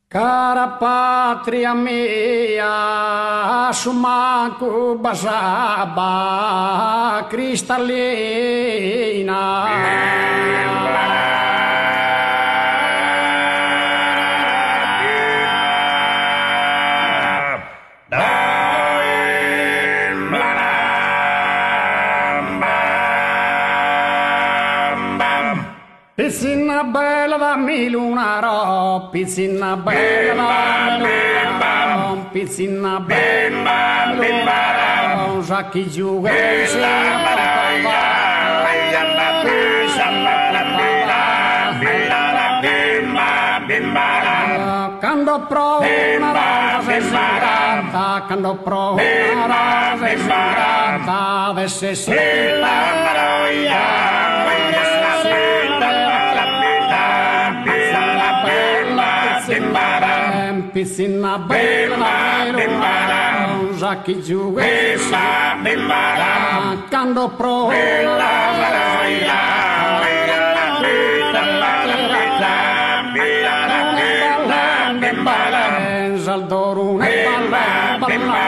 Cara patria mia, sumaku basaba cristalina. Pizzina bella dammi lunaro, pizzina bella dammi lunaro, pizzina bella lunaro, già chi giuga si quando provo una rosa ingrata, quando provo una rosa ingrata, avesse Piscina bella, già chi giuga quando provo Zaldoro ne balla,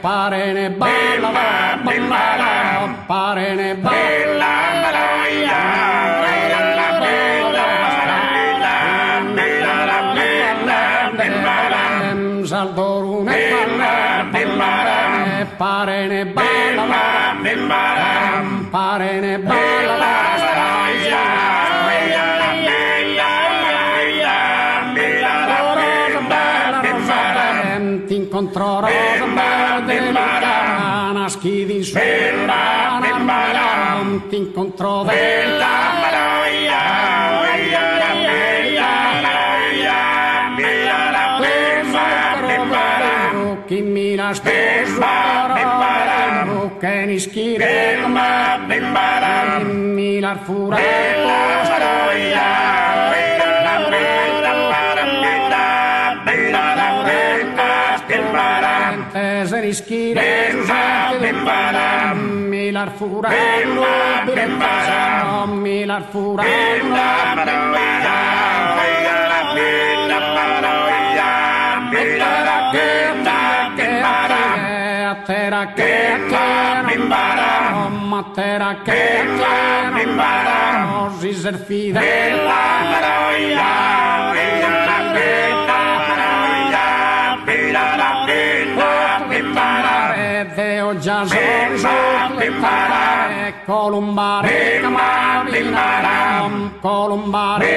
pare ne balla, pare ne balla. Zaldoro ne balla, pare ne balla, pare ne balla. Ti incontrò rosa bella delicata, naschi di sulla ti incontrò bella. Chi mi la sposa, che ni schire mi la fura se ni schire mi la fura mi la fura Matera che si serfidella Deo già Columbare Columbare